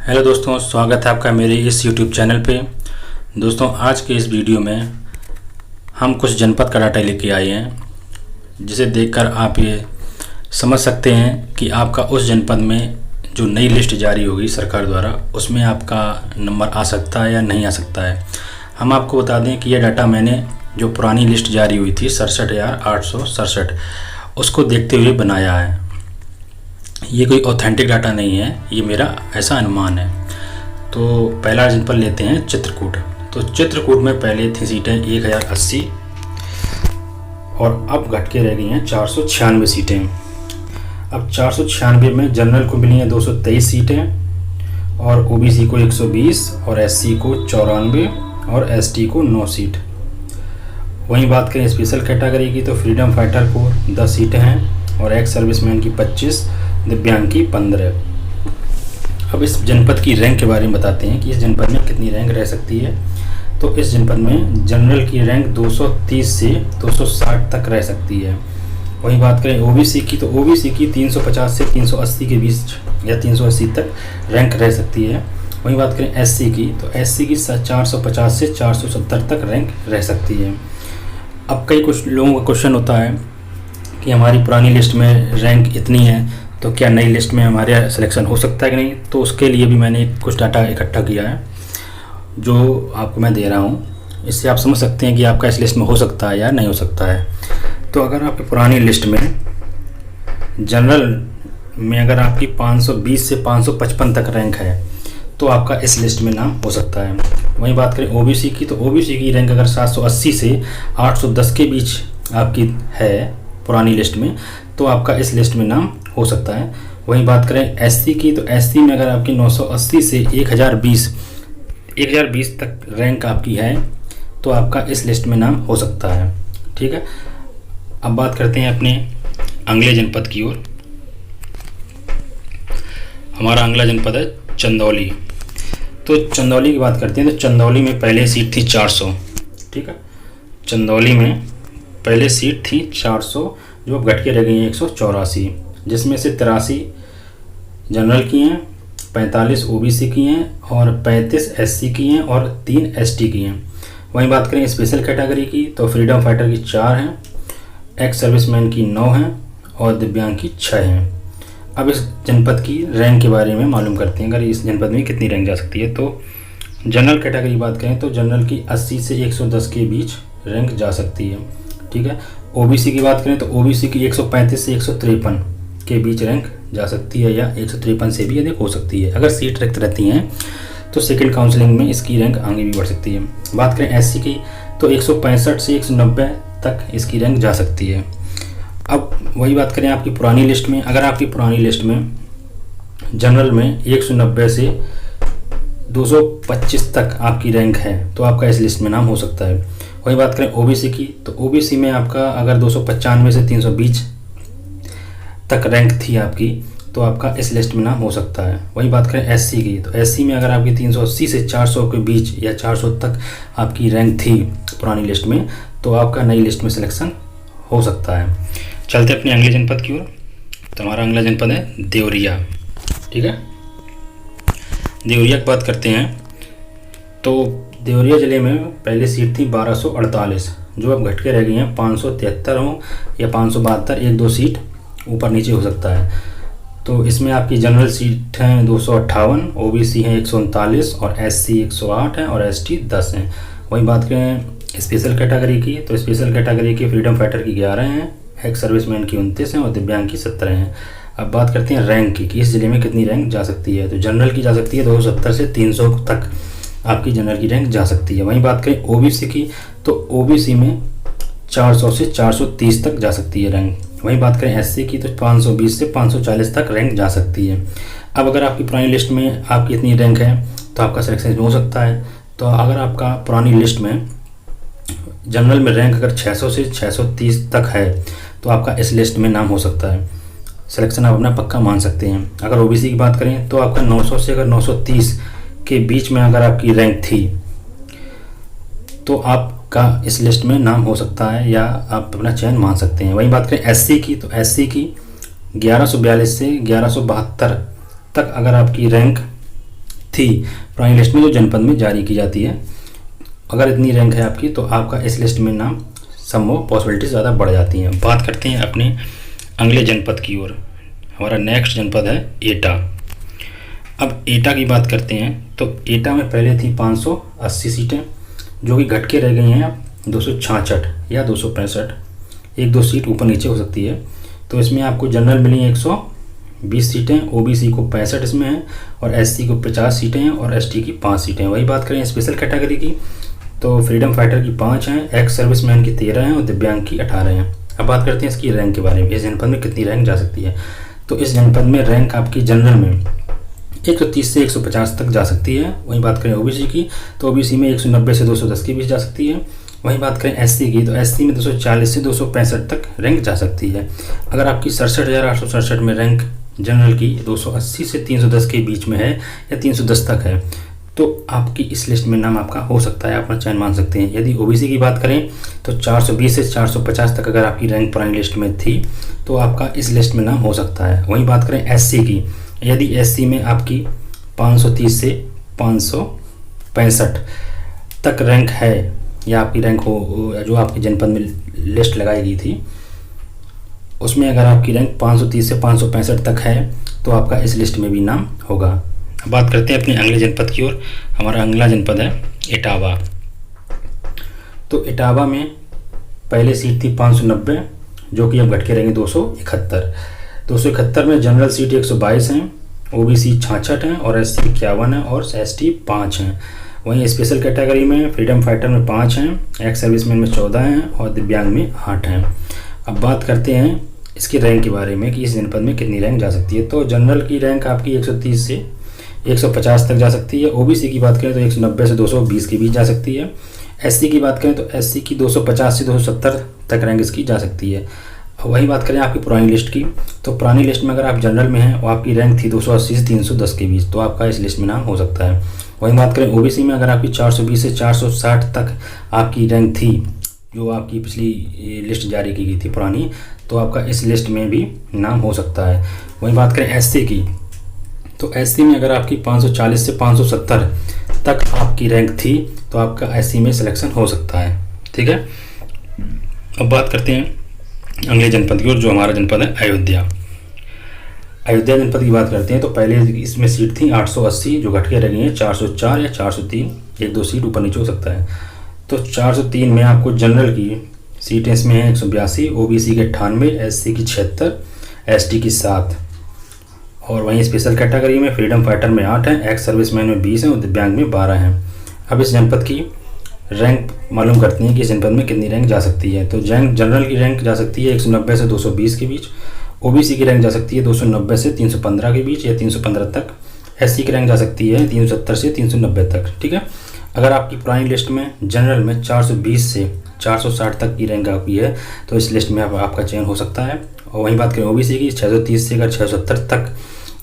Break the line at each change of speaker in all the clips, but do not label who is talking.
Hello दोस्तों, स्वागत है आपका मेरे इस YouTube चैनल पे। दोस्तों, आज के इस वीडियो में हम कुछ जनपद का डाटा लेके आए हैं, जिसे देखकर आप ये समझ सकते हैं कि आपका उस जनपद में जो नई लिस्ट जारी होगी सरकार द्वारा, उसमें आपका नंबर आ सकता है या नहीं आ सकता है। हम आपको बता दें कि यह डाटा मैंने जो पुरानी लिस्ट जारी हुई थी 67,867, उसको देखते हुए बनाया है। ये कोई ऑथेंटिक डाटा नहीं है, ये मेरा ऐसा अनुमान है। तो पहला जनपद लेते हैं चित्रकूट। तो चित्रकूट में पहले थी सीटें 1080 और अब घट के रह गई हैं 496 सीटें। अब 496 में जनरल को मिली हैं 223 सीटें और ओबीसी को 120 और एससी को 94 और एसटी को 9 सीट। वहीं बात करें स्पेशल कैटेगरी की, तो फ्रीडम फाइटर को 10 सीटें हैं और एक्स सर्विसमैन की 25, दिव्यांग की 15। अब इस जनपद की रैंक के बारे में बताते हैं कि इस जनपद में कितनी रैंक रह सकती है। तो इस जनपद में जनरल की रैंक 230 से 260 तक रह सकती है। वहीं बात करें ओबीसी की, तो ओबीसी की 350 से 380 के बीच या 380 तक रैंक रह सकती है। वहीं बात करें एससी की, तो एससी की 450 से 470 तक रैंक रह सकती है। अब कई कुछ लोगों का क्वेश्चन होता है कि हमारी पुरानी लिस्ट में रैंक इतनी है, तो क्या नई लिस्ट में हमारे सिलेक्शन हो सकता है कि नहीं। तो उसके लिए भी मैंने कुछ डाटा इकट्ठा किया है जो आपको मैं दे रहा हूँ। इससे आप समझ सकते हैं कि आपका इस लिस्ट में हो सकता है या नहीं हो सकता है। तो अगर आपकी पुरानी लिस्ट में जनरल में अगर आपकी 520 से 555 तक रैंक है, तो आपका इस लिस्ट में नाम हो सकता है। वहीं बात करें ओबीसी की, तो ओबीसी की रैंक अगर 780 से 810 के बीच आपकी है पुरानी लिस्ट में, तो आपका इस लिस्ट में नाम हो सकता है। वहीं बात करें एससी की, तो एससी में अगर आपकी 980 से 1020 तक रैंक आपकी है, तो आपका इस लिस्ट में नाम हो सकता है। ठीक है, अब बात करते हैं अपने अगले जनपद की ओर। हमारा अगला जनपद है चंदौली। तो चंदौली की बात करते हैं। तो चंदौली में पहले सीट थी 400। ठीक है, चंदौली में पहले सीट थी 400 जो अब घट के रह गई हैं 184, जिसमें से 83 जनरल की हैं, 45 ओबीसी की हैं और 35 एससी की हैं और 3 एसटी की हैं। वहीं बात करें स्पेशल कैटेगरी की, तो फ्रीडम फाइटर की 4 हैं, एक्स सर्विसमैन की 9 हैं और दिव्यांग की 6 हैं। अब इस जनपद की रैंक के बारे में मालूम करते हैं, अगर इस जनपद में कितनी रैंक जा सकती है। तो जनरल कैटेगरी की बात करें तो जनरल की 80 से 110 के बीच रैंक जा सकती है। ठीक है, ओबीसी की बात करें तो ओबीसी की 135 से 153 के बीच रैंक जा सकती है या 153 से भी अधिक हो सकती है। अगर सीट रिक्त रहती हैं तो सेकंड काउंसलिंग में इसकी रैंक आगे भी बढ़ सकती है। बात करें एससी की, तो 165 से 190 तक इसकी रैंक जा सकती है। अब वही बात करें आपकी पुरानी लिस्ट में, अगर आपकी पुरानी लिस्ट में जनरल में 190 से 225 तक आपकी रैंक है, तो आपका इस लिस्ट में नाम हो सकता है। वही बात करें ओबीसी की, तो ओबीसी में आपका अगर 295 से 320 तक रैंक थी आपकी, तो आपका इस लिस्ट में नाम हो सकता है। वही बात करें एससी की, तो एससी में अगर आपकी 380 से 400 के बीच या 400 तक आपकी रैंक थी पुरानी लिस्ट में, तो आपका नई लिस्ट में सिलेक्शन हो सकता है। चलते अपने अगले जनपद की ओर। तो हमारा अगला जनपद है देवरिया। ठीक है, देवरिया की बात करते हैं। तो देवरिया ज़िले में पहले सीट थी 1248 जो अब घट के रह गई हैं 573 हो या 572, 1-2 सीट ऊपर नीचे हो सकता है। तो इसमें आपकी जनरल सीट हैं 258, ओबीसी हैं 139 और एससी 108 हैं और एसटी 10 हैं। वहीं बात करें स्पेशल कैटेगरी की, तो स्पेशल कैटेगरी की फ्रीडम फाइटर की 11 हैं, एक्स सर्विसमैन की 29 हैं और दिव्यांग की 17 हैं। अब बात करते हैं रैंक की कि इस ज़िले में कितनी रैंक जा सकती है। तो जनरल की जा सकती है 270 से 300 तक आपकी जनरल की रैंक जा सकती है। वहीं बात करें ओबीसी की, तो ओबीसी में 400 से 430 तक जा सकती है रैंक। वहीं बात करें एससी की, तो 520 से 540 तक रैंक जा सकती है। अब अगर आपकी पुरानी लिस्ट में आपकी इतनी रैंक है, तो आपका सिलेक्शन हो सकता है। तो अगर आपका पुरानी लिस्ट में जनरल में रैंक अगर 600 से 630 तक है, तो आपका इस लिस्ट में नाम हो सकता है। सिलेक्शन आप अपना पक्का मान सकते हैं। अगर ओबीसी की बात करें तो आपका 900 से अगर 930 के बीच में अगर आपकी रैंक थी, तो आपका इस लिस्ट में नाम हो सकता है या आप अपना चयन मान सकते हैं। वहीं बात करें एससी की, तो एससी की 1142 से 1172 तक अगर आपकी रैंक थी पुरानी लिस्ट में जो जनपद में जारी की जाती है। अगर इतनी रैंक है आपकी तो आपका इस लिस्ट में नाम सम पॉसिबिलिटीज ज़्यादा बढ़ जाती हैं। बात करते हैं अपने अगले जनपद की ओर। हमारा नेक्स्ट जनपद है एटा। अब एटा की बात करते हैं तो एटा में पहले थी 580 सीटें जो कि घट के रह गई हैं अब 266 या 265, 1-2 सीट ऊपर नीचे हो सकती है। तो इसमें आपको जनरल मिली 120 सीटें, ओबीसी को 65 इसमें है और एससी को 50 सीटें हैं और एसटी की 5 सीटें हैं। वही बात करें स्पेशल कैटेगरी की तो फ्रीडम फाइटर की 5 हैं, एक्स सर्विसमैन की 13 हैं और दिव्यांग की 18 हैं। अब बात करते हैं इसकी रैंक के बारे में, इस जनपद में कितनी रैंक जा सकती है। तो इस जनपद में रैंक आपकी जनरल में 130 से 150 तक जा सकती है। वहीं बात करें ओबीसी की तो ओबीसी में 190 से 210 के बीच जा सकती है। वहीं बात करें एससी की तो एससी में 240 से 265 तक रैंक जा सकती है। अगर आपकी 67,867 में रैंक जनरल की 280 से 310 के बीच में है या 310 तक है तो आपकी इस लिस्ट में नाम आपका हो सकता है, अपना चयन मान सकते हैं। यदि ओबीसी की बात करें तो 420 से 450 तक अगर आपकी रैंक पुरानी लिस्ट में थी तो आपका इस लिस्ट में नाम हो सकता है। वहीं बात करें एससी की, यदि एससी में आपकी 530 से 565 तक रैंक है या आपकी रैंक हो जो आपकी जनपद में लिस्ट लगाई गई थी उसमें अगर आपकी रैंक 530 से 565 तक है तो आपका इस लिस्ट में भी नाम होगा। अब बात करते हैं अपने अगले जनपद की ओर। हमारा अगला जनपद है इटावा। तो इटावा में पहले सीट थी 590 जो कि अब घट के रहेंगे 271 में जनरल सीट 122 हैं, ओबीसी 66 हैं और एससी 51 है और एसटी 5 हैं। वहीं स्पेशल कैटेगरी में फ्रीडम फाइटर में 5 हैं, एक्स सर्विसमैन में 14 हैं और दिव्यांग में 8 हैं। अब बात करते हैं इसकी रैंक के बारे में कि इस जनपद में कितनी रैंक जा सकती है। तो जनरल की रैंक आपकी 130 से 150 तक जा सकती है। ओबीसी की बात करें तो 190 से 220 के बीच जा सकती है। एससी की बात करें तो एससी की 250 से 270 तक रैंक इसकी जा सकती है। वही बात करें आपकी पुरानी लिस्ट की तो पुरानी लिस्ट में अगर आप जनरल में हैं और आपकी रैंक थी 280 से 310 के बीच तो आपका इस लिस्ट में नाम हो सकता है। वही बात करें ओबीसी में अगर आपकी 420 से 460 तक आपकी रैंक थी जो आपकी पिछली लिस्ट जारी की गई थी पुरानी तो आपका इस लिस्ट में भी नाम हो सकता है। वही बात करें एससी की तो एससी में अगर आपकी 540 से 570 तक आपकी रैंक थी तो आपका एससी में सिलेक्शन हो सकता है। ठीक है, अब बात करते हैं अगले जनपद की ओर जो हमारा जनपद है अयोध्या। अयोध्या जनपद की बात करते हैं तो पहले इसमें सीट थी 880 जो घट के रह गई है 404 या 403, 1-2 सीट ऊपर नीचे हो सकता है। तो 403 में आपको जनरल की सीटें इसमें हैं 182, ओबीसी के 98, एससी की 76, एसटी की 7 और वहीं स्पेशल कैटेगरी में फ्रीडम फाइटर में 8 हैं, एक्स सर्विसमैन में 20 हैं और दिव्यांग में 12 हैं। अब इस जनपद की रैंक मालूम करते हैं कि इस जनपद में कितनी रैंक जा सकती है। तो जनरल की रैंक जा सकती है 190 से 220 के बीच, ओबीसी की रैंक जा सकती है 290 से 315 के बीच या 315 तक, एससी की रैंक जा सकती है 370 से 390 तक। ठीक है, अगर आपकी पुरानी लिस्ट में जनरल में 420 से 460 तक की रैंक आपकी है तो इस लिस्ट में आपका चयन हो सकता है। और वहीं बात करें ओबीसी की 630 से अगर 670 तक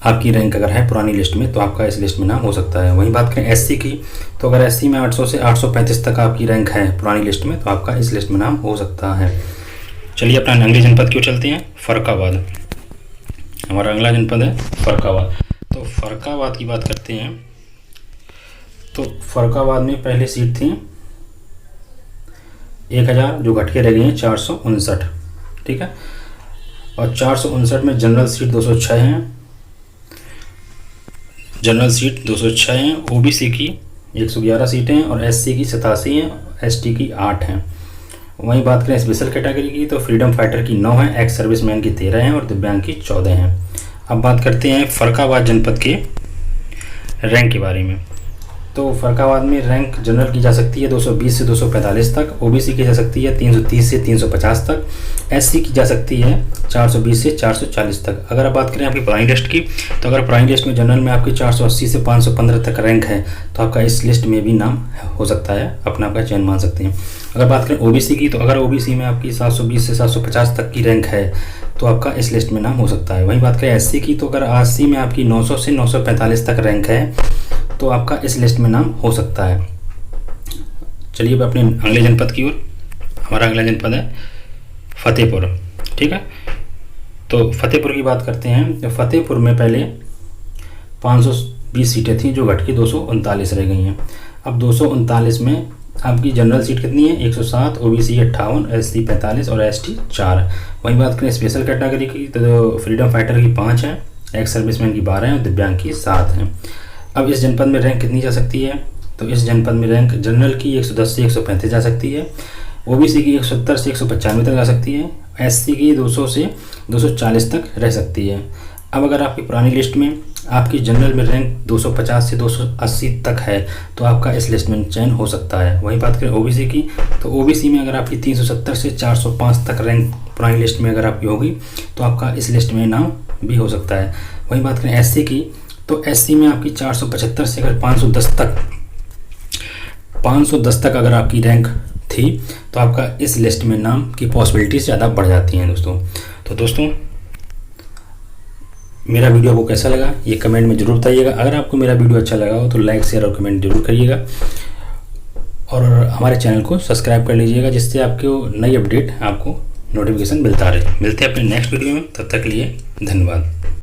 आपकी रैंक अगर है पुरानी लिस्ट में तो आपका इस लिस्ट में नाम हो सकता है। वहीं बात करें एससी की तो अगर एससी में 800 से 835 तक आपकी रैंक है पुरानी लिस्ट में तो आपका इस लिस्ट में नाम हो सकता है। चलिए अपना अगले जनपद क्यों चलते हैं फर्रुखाबाद। हमारा अगला जनपद है फर्रुखाबाद। तो फर्रुखाबाद की बात करते हैं तो फर्रुखाबाद में पहले सीट थी 1000 जो घट के रह गई हैं 459। ठीक है, और 459 में जनरल सीट 206 हैं, जनरल सीट 206 हैं, ओबीसी की 111 सीटें हैं और एससी की 87 हैं, एसटी की 8 हैं। वहीं बात करें स्पेशल कैटेगरी की तो फ्रीडम फाइटर की 9 हैं, एक्स सर्विसमैन की 13 हैं और दिव्यांग की 14 हैं। अब बात करते हैं फर्रुखाबाद जनपद के रैंक के बारे में। तो फर्रुखाबाद में रैंक जनरल की जा सकती है 220 से 245 तक, ओबीसी की जा सकती है 330 से 350 तक, एससी की जा सकती है 420 से 440 तक। अगर आप बात करें आपकी पुरानी लिस्ट की तो अगर पुरानी लिस्ट में जनरल में आपकी 480 से 515 तक रैंक है तो आपका इस लिस्ट में भी नाम हो सकता है, अपना आपका चयन मान सकते हैं। अगर बात करें ओबीसी की तो अगर ओबीसी में आपकी 720 से 750 तक की रैंक है तो आपका इस लिस्ट में नाम हो सकता है। वहीं बात करें एससी की तो अगर एससी में आपकी 900 से 945 तक रैंक है तो आपका इस लिस्ट में नाम हो सकता है। चलिए अब अपने अगले जनपद की ओर। हमारा अगला जनपद है फतेहपुर। ठीक है, तो फतेहपुर की बात करते हैं। तो फतेहपुर में पहले 20 सीटें थी जो घट के 239 रह गई हैं। अब 239 में आपकी जनरल सीट कितनी है? 107, ओबीसी 58, एससी 45 और एसटी 4। वहीं बात करें स्पेशल कैटेगरी की तो फ्रीडम फाइटर की 5 हैं, एक्स सर्विसमैन की 12 हैं और दिव्यांग की 7 हैं। अब इस जनपद में रैंक कितनी जा सकती है? तो इस जनपद में रैंक जनरल की 110 से 135 जा सकती है, ओबीसी की 170 से 195 तक जा सकती है, एससी की 200 से 240 तक रह सकती है। अब अगर आपकी पुरानी लिस्ट में आपकी जनरल में रैंक 250 से 280 तक है तो आपका इस लिस्ट में चयन हो सकता है। वहीं बात करें ओबीसी की तो ओबीसी में अगर आपकी 370 से 405 तक रैंक पुरानी लिस्ट में अगर आपकी होगी तो आपका इस लिस्ट में नाम भी हो सकता है। वहीं बात करें एससी की तो एससी में आपकी 475 से अगर 510 तक अगर आपकी रैंक थी तो आपका इस लिस्ट में नाम की पॉसिबिलिटी ज़्यादा बढ़ जाती हैं दोस्तों। तो दोस्तों मेरा वीडियो आपको कैसा लगा ये कमेंट में ज़रूर बताइएगा। अगर आपको मेरा वीडियो अच्छा लगा हो तो लाइक शेयर और कमेंट जरूर करिएगा और हमारे चैनल को सब्सक्राइब कर लीजिएगा जिससे आपको नई अपडेट आपको नोटिफिकेशन मिलता रहे। मिलते हैं अपने नेक्स्ट वीडियो में, तब तक के लिए धन्यवाद।